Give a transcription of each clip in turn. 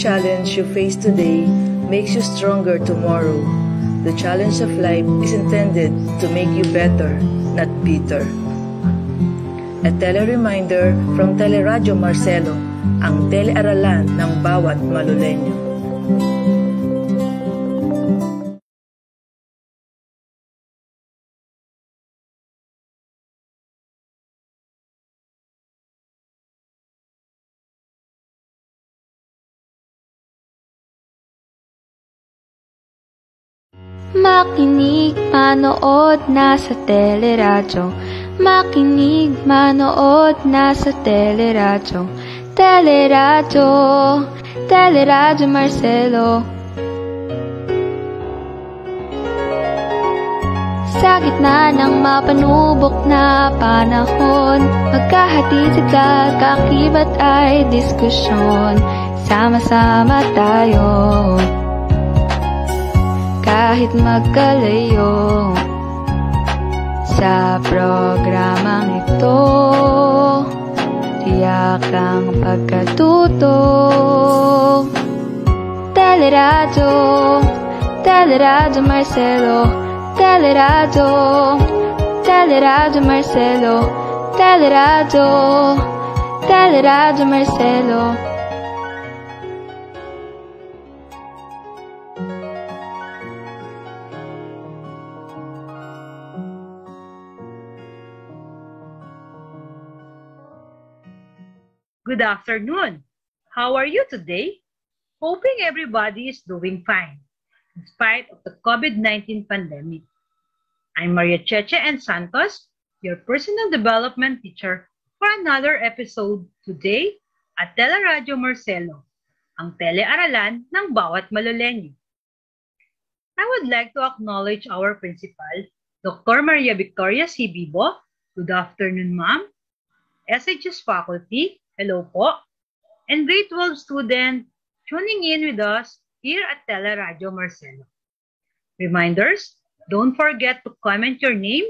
challenge you face today makes you stronger tomorrow. The challenge of life is intended to make you better, not bitter. A tele-reminder from Teleradyo Marcelo, ang telearalan ng bawat Maluleño. Makinig, manood, nasa teleradyo. Makinig, manood, nasa teleradyo. Teleradyo, Teleradyo Marcelo. Sa gitna ng mapanubok na panahon, magkahatid sa kaakibat ay diskusyon. Sama-sama tayo, kahit magkalayo. Sa programang ito, tiyak ang pagkatuto. Teleradyo, Teleradyo Marcelo. Teleradyo, Teleradyo Marcelo. Teleradyo, Teleradyo Marcelo. Good afternoon. How are you today? Hoping everybody is doing fine, in spite of the COVID-19 pandemic. I'm Maria Cheche and Santos, your personal development teacher for another episode today at Teleradyo Marcelo, ang telearalan ng bawat Maluleño. I would like to acknowledge our principal, Dr. Maria Victoria C. Bibo. Good afternoon, ma'am. SHS faculty, hello po. And grade 12 student tuning in with us here at Teleradyo Marcelo. Reminders, don't forget to comment your name,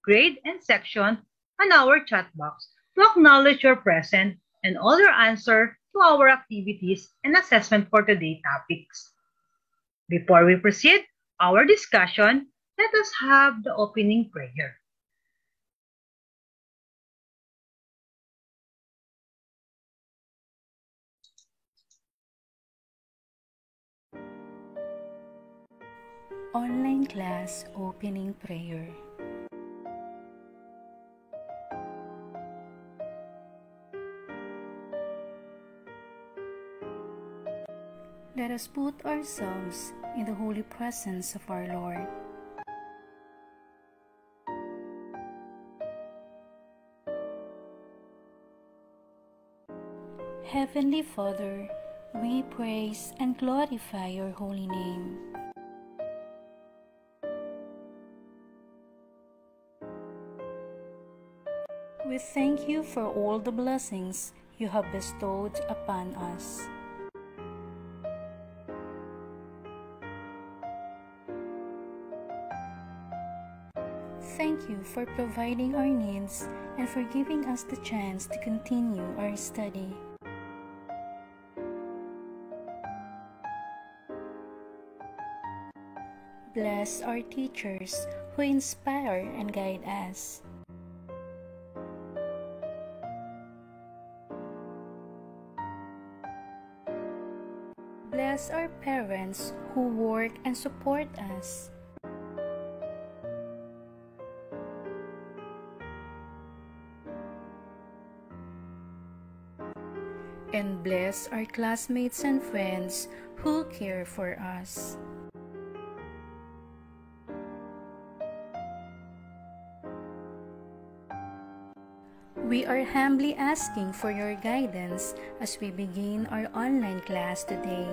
grade, and section on our chat box to acknowledge your presence and all your answer to our activities and assessment for today's topics. Before we proceed our discussion, let us have the opening prayer. Online class opening prayer. Let us put ourselves in the holy presence of our Lord. Heavenly Father, we praise and glorify your holy name. We thank you for all the blessings you have bestowed upon us. Thank you for providing our needs and for giving us the chance to continue our study. Bless our teachers who inspire and guide us. Bless our parents who work and support us. And bless our classmates and friends who care for us. We are humbly asking for your guidance as we begin our online class today.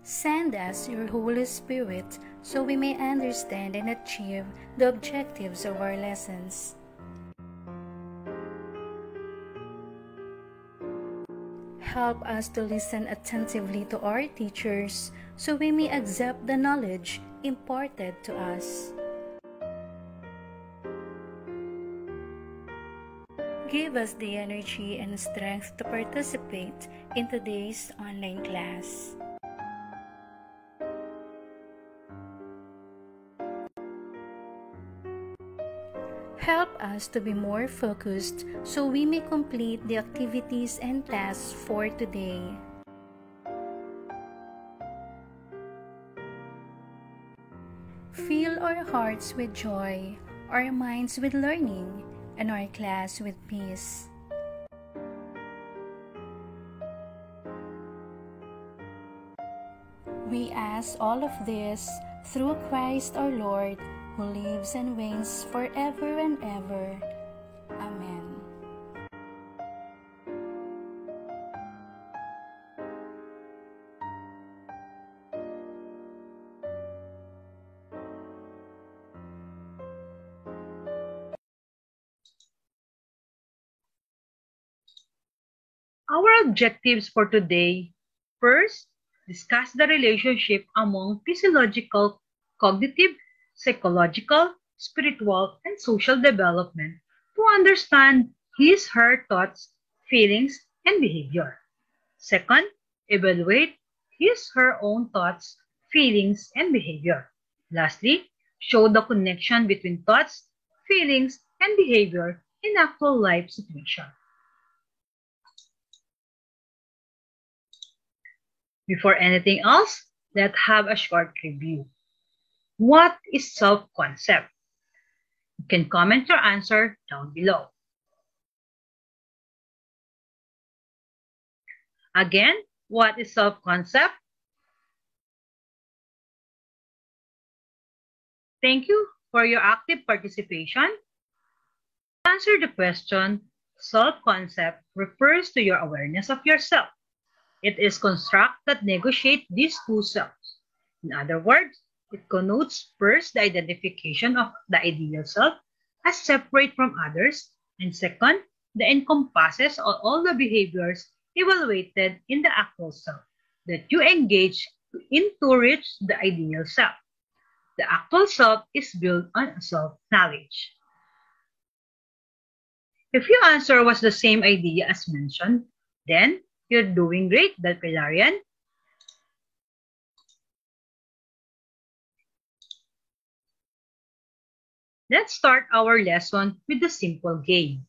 Send us your Holy Spirit so we may understand and achieve the objectives of our lessons. Help us to listen attentively to our teachers so we may accept the knowledge imparted to us. give us the energy and strength to participate in today's online class. Help us to be more focused so we may complete the activities and tasks for today. Fill our hearts with joy, our minds with learning, and our class with peace. We ask all of this through Christ our Lord, who lives and reigns forever and ever. Amen. Our objectives for today: first, discuss the relationship among physiological, cognitive, psychological, spiritual, and social development to understand his/her thoughts, feelings, and behavior. Second, evaluate his/her own thoughts, feelings, and behavior. Lastly, show the connection between thoughts, feelings, and behavior in actual life situations. Before anything else, let's have a short review. What is self-concept? You can comment your answer down below. Again, what is self-concept? Thank you for your active participation. To answer the question, self-concept refers to your awareness of yourself. It is construct that negotiate these two selves. In other words, it connotes first the identification of the ideal self as separate from others, and second, the encompasses all the behaviors evaluated in the actual self that you engage in to reach the ideal self. The actual self is built on self-knowledge. If your answer was the same idea as mentioned, then you're doing great, Dalpilarian. Let's start our lesson with a simple game.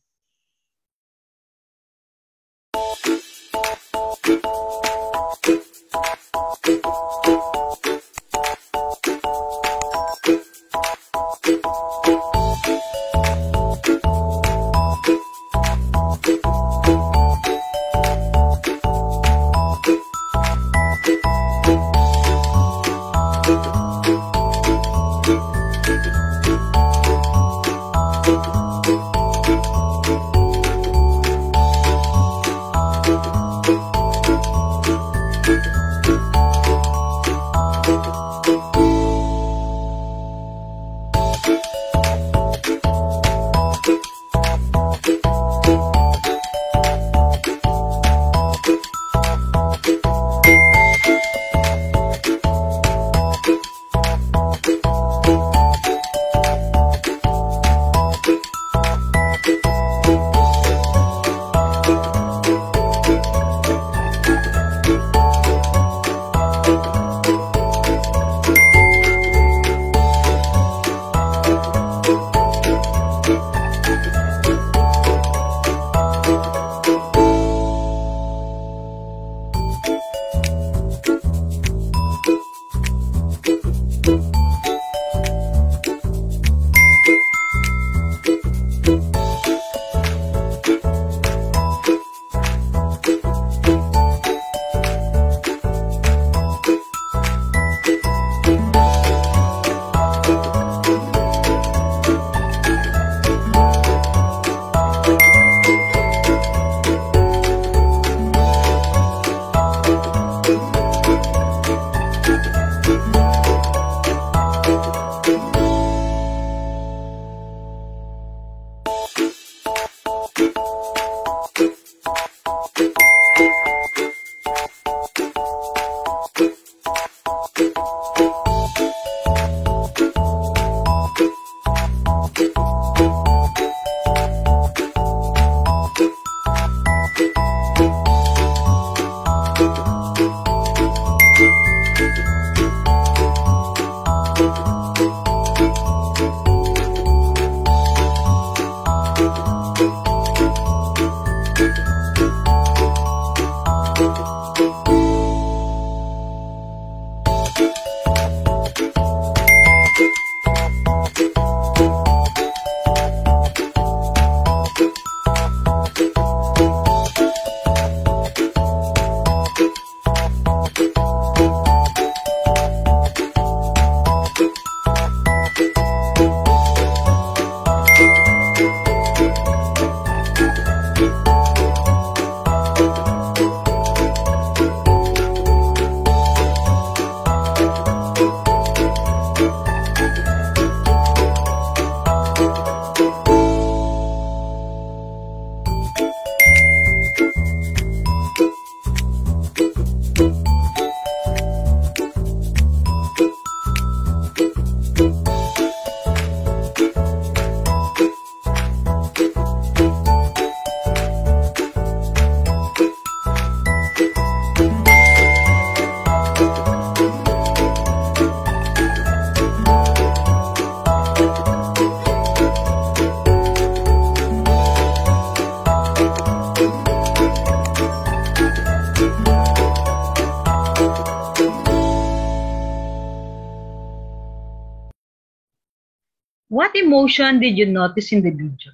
What emotion did you notice in the video?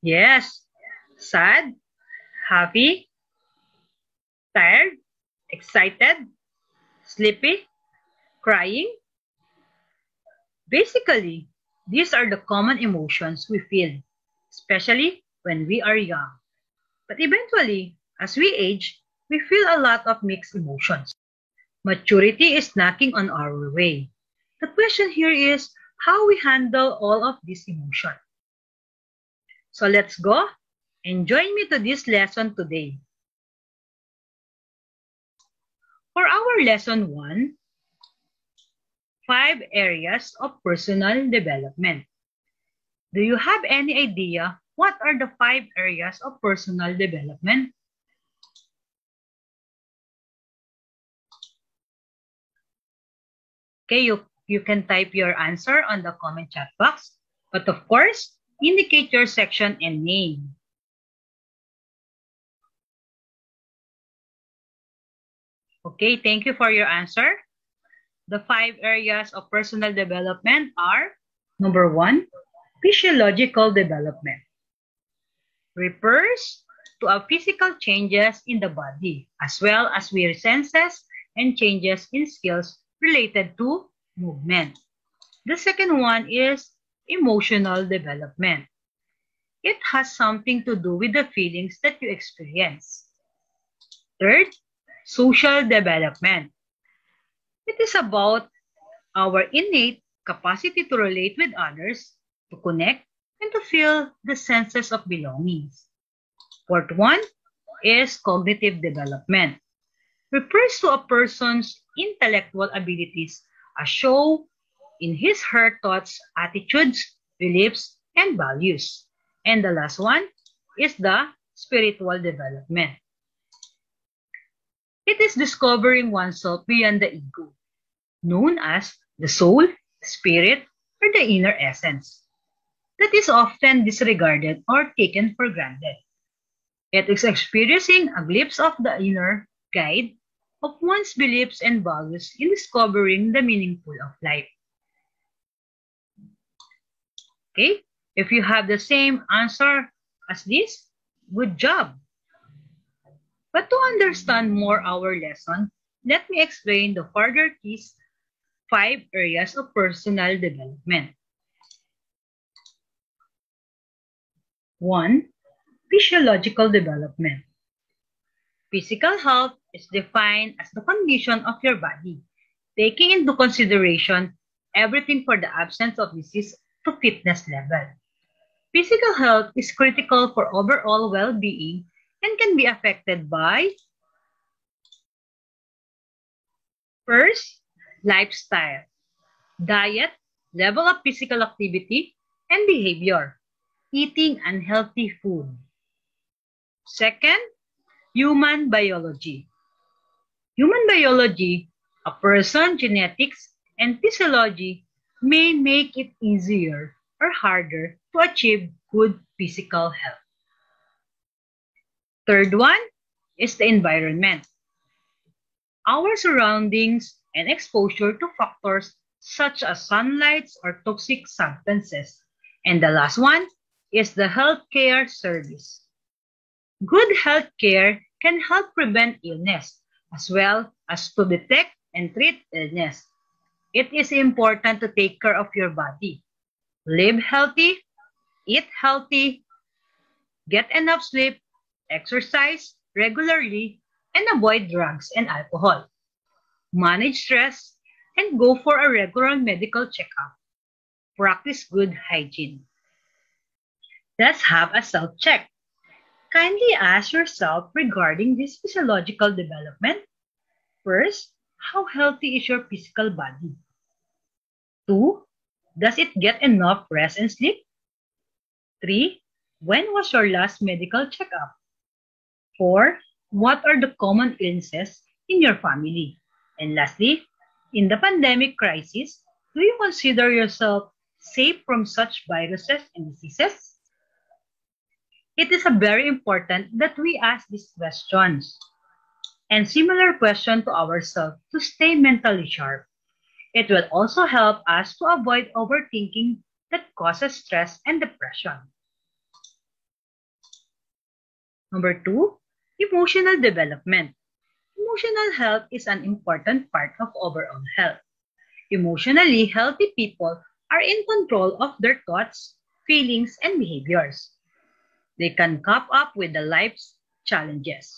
Yes, sad, happy, tired, excited, sleepy, crying. Basically, these are the common emotions we feel, especially when we are young. But eventually, as we age, we feel a lot of mixed emotions. Maturity is knocking on our way. The question here is how we handle all of these emotions. So let's go and join me to this lesson today. For our lesson 1, 5 areas of personal development. Do you have any idea what are the 5 areas of personal development? Okay, you can type your answer on the comment chat box, but of course, indicate your section and name. Okay, thank you for your answer. The 5 areas of personal development are, number 1, physiological development. Refers to a physical changes in the body, as well as weird senses and changes in skills related to movement. The second one is emotional development. It has something to do with the feelings that you experience. Third, social development. It is about our innate capacity to relate with others, to connect, and to feel the senses of belongings. Fourth one is cognitive development. Refers to a person's intellectual abilities as shown in his/her thoughts, attitudes, beliefs, and values. And the last one is the spiritual development. It is discovering oneself beyond the ego, known as the soul, spirit, or the inner essence, that is often disregarded or taken for granted. It is experiencing a glimpse of the inner guide of one's beliefs and values in discovering the meaningful of life. Okay, if you have the same answer as this, good job. But to understand more our lesson, let me explain the further keys 5 areas of personal development. 1. Physiological development. Physical health is defined as the condition of your body, taking into consideration everything for the absence of disease to fitness level. Physical health is critical for overall well-being and can be affected by, first, lifestyle, diet, level of physical activity, and behavior, eating unhealthy food. Second, human biology. Human biology, a person, genetics, and physiology may make it easier or harder to achieve good physical health. Third one is the environment. Our surroundings and exposure to factors such as sunlight or toxic substances. And the last one is the healthcare service. Good healthcare can help prevent illness as well as to detect and treat illness. It is important to take care of your body. Live healthy, eat healthy, get enough sleep, exercise regularly, and avoid drugs and alcohol. Manage stress and go for a regular medical checkup. Practice good hygiene. Let's have a self-check. Kindly ask yourself regarding this physiological development. First, how healthy is your physical body? 2, does it get enough rest and sleep? 3, when was your last medical checkup? 4, what are the common illnesses in your family? And lastly, in the pandemic crisis, do you consider yourself safe from such viruses and diseases? It is very important that we ask these questions and similar question to ourselves to stay mentally sharp. It will also help us to avoid overthinking that causes stress and depression. Number 2, emotional development. Emotional health is an important part of overall health. Emotionally healthy people are in control of their thoughts, feelings, and behaviors. They can cope up with the life's challenges.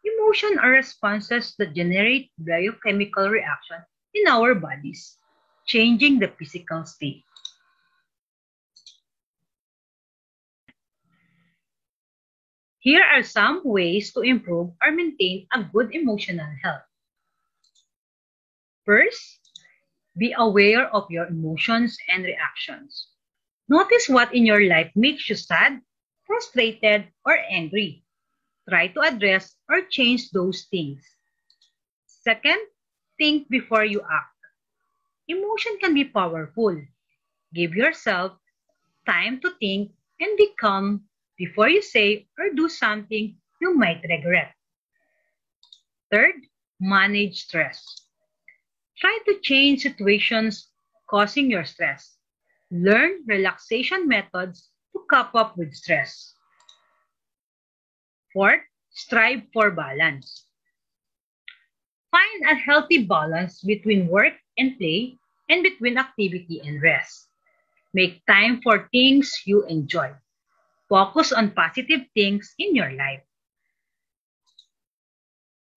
Emotions are responses that generate biochemical reaction in our bodies, changing the physical state. Here are some ways to improve or maintain a good emotional health. First, be aware of your emotions and reactions. Notice what in your life makes you sad, frustrated, or angry. Try to address or change those things. Second, think before you act. Emotion can be powerful. Give yourself time to think and be calm before you say or do something you might regret. Third, manage stress. Try to change situations causing your stress. Learn relaxation methods to cope up with stress. Fourth, strive for balance. Find a healthy balance between work and play and between activity and rest. Make time for things you enjoy. Focus on positive things in your life.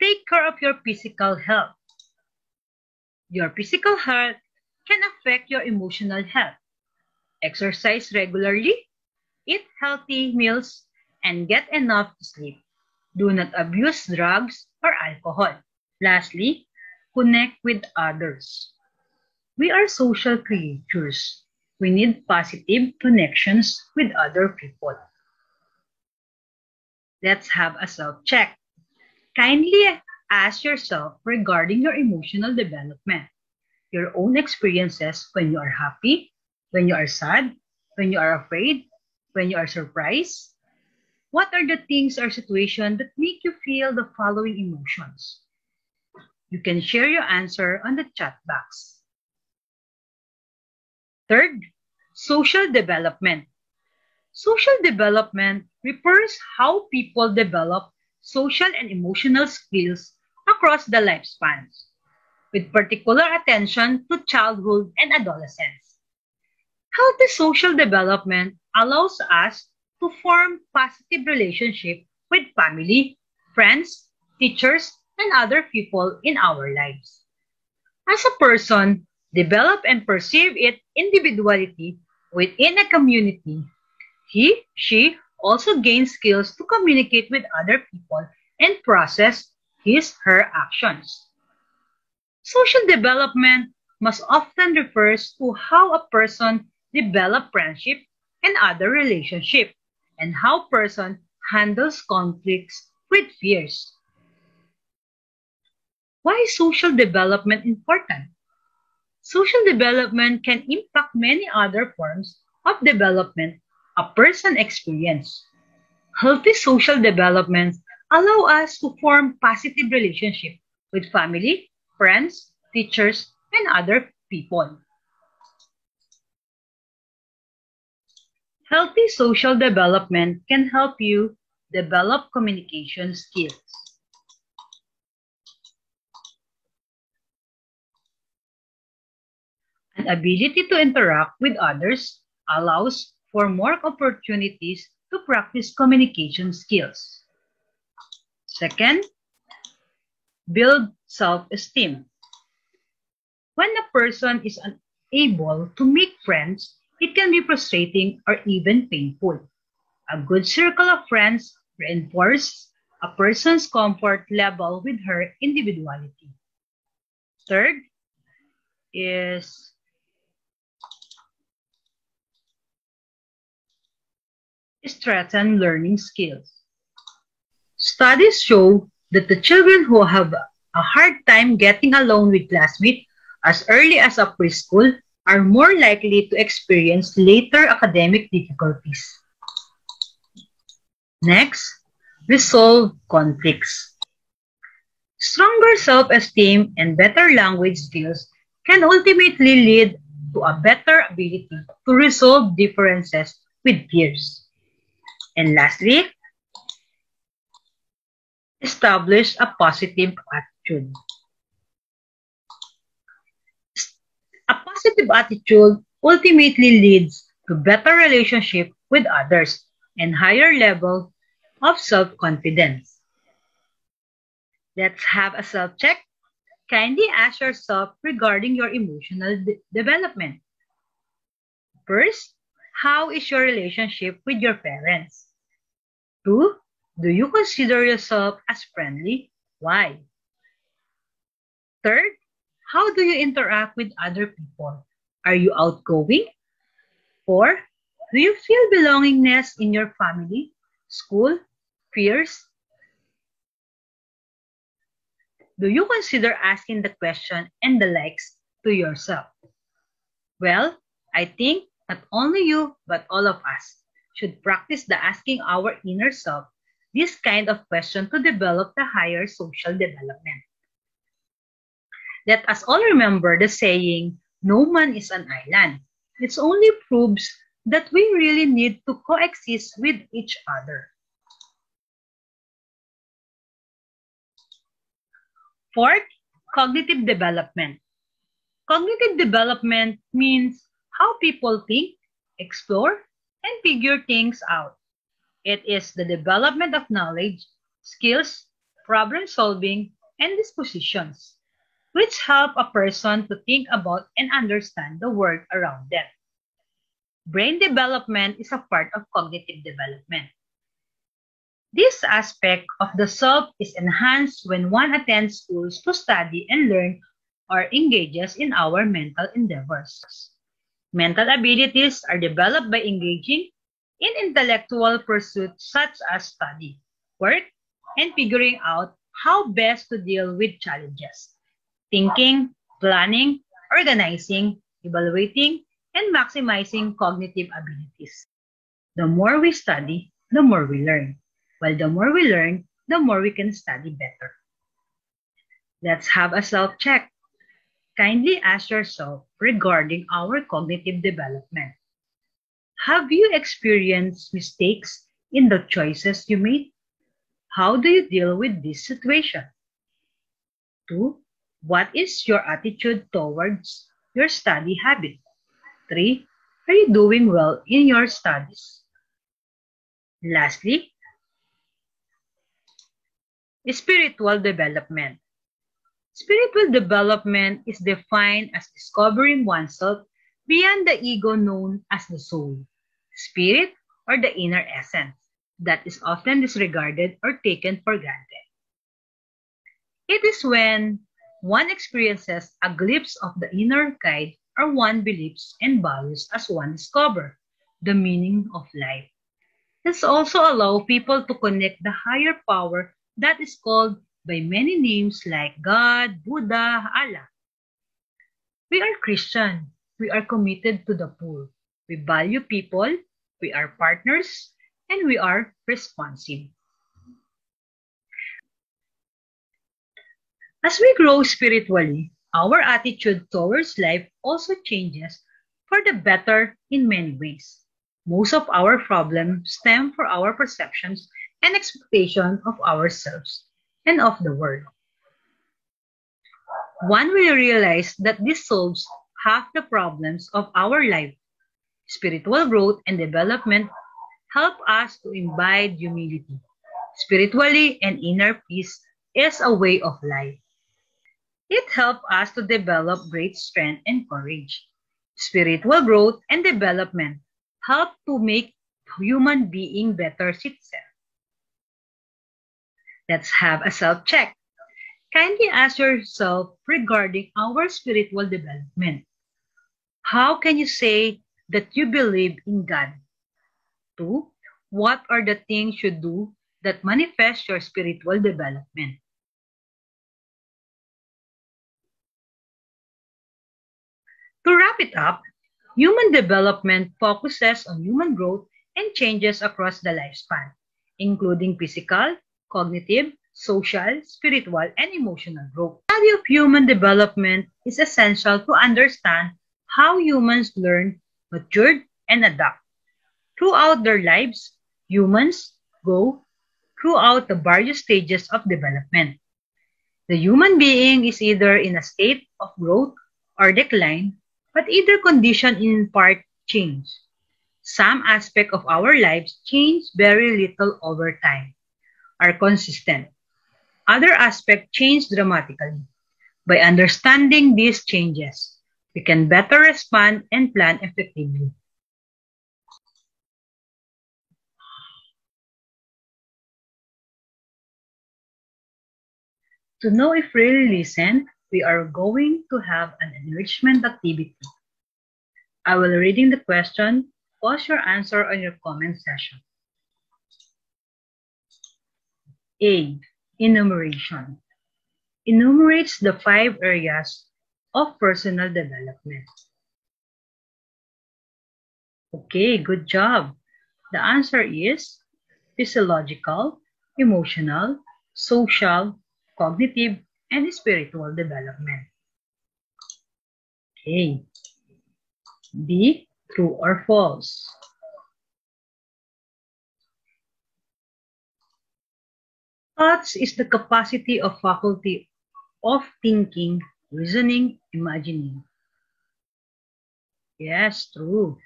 Take care of your physical health. Your physical health can affect your emotional health. Exercise regularly, eat healthy meals, and get enough sleep. Do not abuse drugs or alcohol. Lastly, connect with others. We are social creatures. We need positive connections with other people. Let's have a self-check. Kindly ask yourself regarding your emotional development, your own experiences when you are happy, when you are sad, when you are afraid, when you are surprised. What are the things or situations that make you feel the following emotions? You can share your answer on the chat box. Third, social development. Social development refers how people develop social and emotional skills across the lifespans, with particular attention to childhood and adolescence. Healthy social development allows us to form positive relationships with family, friends, teachers, and other people in our lives. As a person, develop and perceive its individuality within a community, she also gains skills to communicate with other people and process her actions. Social development must often refers to how a person develops friendship and other relationships, and how a person handles conflicts with fears. Why is social development important? Social development can impact many other forms of development a person experiences. Healthy social development allow us to form positive relationships with family, friends, teachers, and other people. Healthy social development can help you develop communication skills. An ability to interact with others allows for more opportunities to practice communication skills. Second, build self-esteem. When a person is unable to make friends, it can be frustrating or even painful. A good circle of friends reinforces a person's comfort level with her individuality. Third is strengthen learning skills. Studies show that the children who have a hard time getting along with classmates as early as a preschool are more likely to experience later academic difficulties. Next, resolve conflicts. Stronger self-esteem and better language skills can ultimately lead to a better ability to resolve differences with peers. And lastly, establish a positive attitude. A positive attitude ultimately leads to better relationship with others and higher level of self-confidence. Let's have a self-check. Kindly ask yourself regarding your emotional development. First, how is your relationship with your parents? 2, do you consider yourself as friendly? Why? Third, how do you interact with other people? Are you outgoing? 4, do you feel belongingness in your family, school, peers? Do you consider asking the question and the likes to yourself? Well, I think not only you, but all of us should practice the asking our inner self this kind of question to develop the higher social development. Let us all remember the saying, no man is an island. It only proves that we really need to coexist with each other. Fourth, cognitive development. Cognitive development means how people think, explore, and figure things out. It is the development of knowledge, skills, problem solving, and dispositions, which help a person to think about and understand the world around them. Brain development is a part of cognitive development. This aspect of the self is enhanced when one attends schools to study and learn or engages in our mental endeavors. Mental abilities are developed by engaging in intellectual pursuits such as study, work, and figuring out how best to deal with challenges. Thinking, planning, organizing, evaluating, and maximizing cognitive abilities. The more we study, the more we learn. While the more we learn, the more we can study better. Let's have a self-check. Kindly ask yourself regarding our cognitive development. Have you experienced mistakes in the choices you made? How do you deal with this situation? 2, what is your attitude towards your study habit? 3, are you doing well in your studies? Lastly, spiritual development. Spiritual development is defined as discovering oneself beyond the ego known as the soul, spirit, or the inner essence that is often disregarded or taken for granted. It is when one experiences a glimpse of the inner guide or one believes and values as one discovers the meaning of life. This also allows people to connect the higher power that is called by many names like God, Buddha, Allah. We are Christian. We are committed to the poor. We value people. We are partners. And we are responsive. As we grow spiritually, our attitude towards life also changes for the better in many ways. Most of our problems stem from our perceptions and expectation of ourselves and of the world. One will realize that this solves half the problems of our life. Spiritual growth and development help us to imbibe humility. Spiritually and inner peace is a way of life. It helps us to develop great strength and courage. Spiritual growth and development help to make human being better itself. Let's have a self-check. Kindly ask yourself regarding our spiritual development. How can you say that you believe in God? 2, what are the things you do that manifest your spiritual development? To wrap it up, human development focuses on human growth and changes across the lifespan, including physical, cognitive, social, spiritual, and emotional growth. The study of human development is essential to understand how humans learn, mature, and adapt. Throughout their lives, humans go throughout the various stages of development. The human being is either in a state of growth or decline, but either condition in part change. Some aspects of our lives change very little over time, are consistent. Other aspects change dramatically. By understanding these changes, we can better respond and plan effectively. To know if really listened, we are going to have an enrichment activity. I will reading the question. Pause your answer on your comment section. A. Enumeration. Enumerates the 5 areas of personal development. Okay, good job. The answer is physiological, emotional, social, cognitive, and spiritual development. Okay. B. True or false? Thoughts is the capacity of faculty of thinking, reasoning, imagining. Yes, true.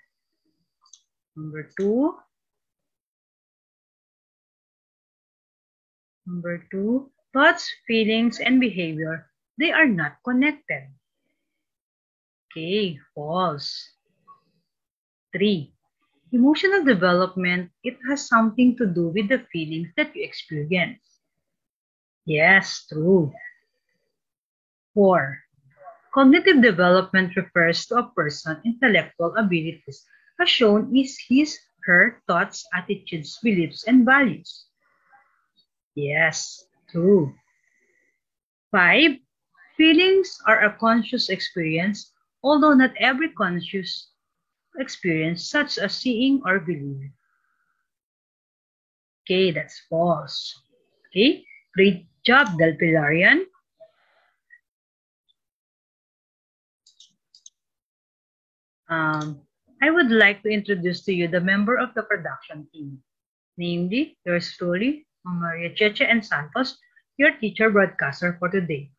Number 2. Thoughts, feelings, and behavior, they are not connected. Okay, false. 3. Emotional development, it has something to do with the feelings that you experience. Yes, true. 4. Cognitive development refers to a person's intellectual abilities as shown is his/her thoughts, attitudes, beliefs, and values. Yes, true. 5. Feelings are a conscious experience, although not every conscious experience, such as seeing or believing. Okay, that's false. Okay, great job, Del Pilarian. I would like to introduce to you the member of the production team, namely yours truly, Maria Cheche and Santos, your teacher broadcaster for today.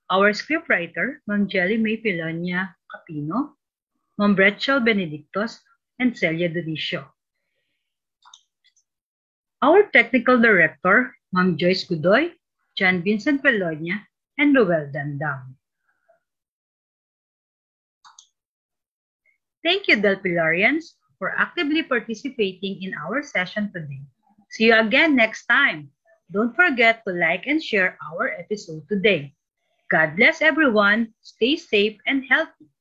Our scriptwriter, Ma'am Jelly May Pilonia Capino, Ma'am Bretchel Benedictos, and Celia Delicio. Our technical director, Ma'am Joyce Godoy, John Vincent Pelonia, and Roel Dandam. Thank you, Del Pilarians, for actively participating in our session today. See you again next time. Don't forget to like and share our episode today. God bless everyone. Stay safe and healthy.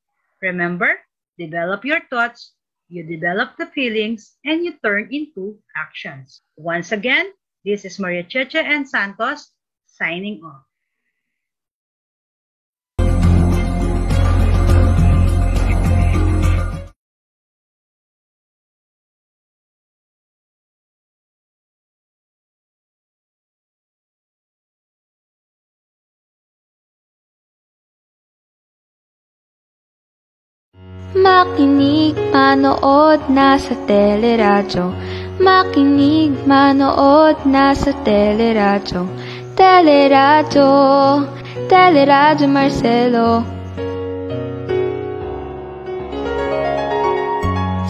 Remember, develop your thoughts, you develop the feelings, and you turn into actions. Once again, this is Maria Cheche and Santos signing off. Makinig, manood, nasa teleradyo. Makinig, manood, nasa teleradyo. Teleradyo, Teleradyo Marcelo.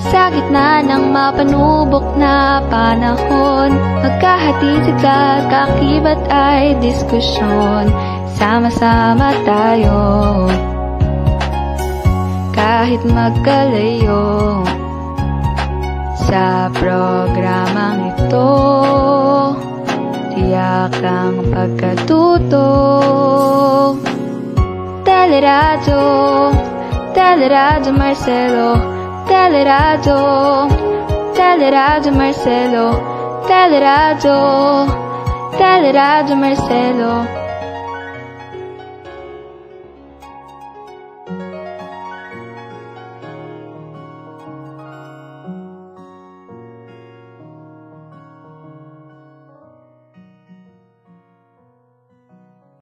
Sa gitna ng mapanubok na panahon, magkahatid sa kaakibat ay diskusyon. Sama-sama tayo, kahit magkalayo. Sa programang ito, tiyak ang pagkatuto. Teleradyo, Teleradyo Marcelo. Teleradyo, Teleradyo Marcelo. Teleradyo, Teleradyo Marcelo.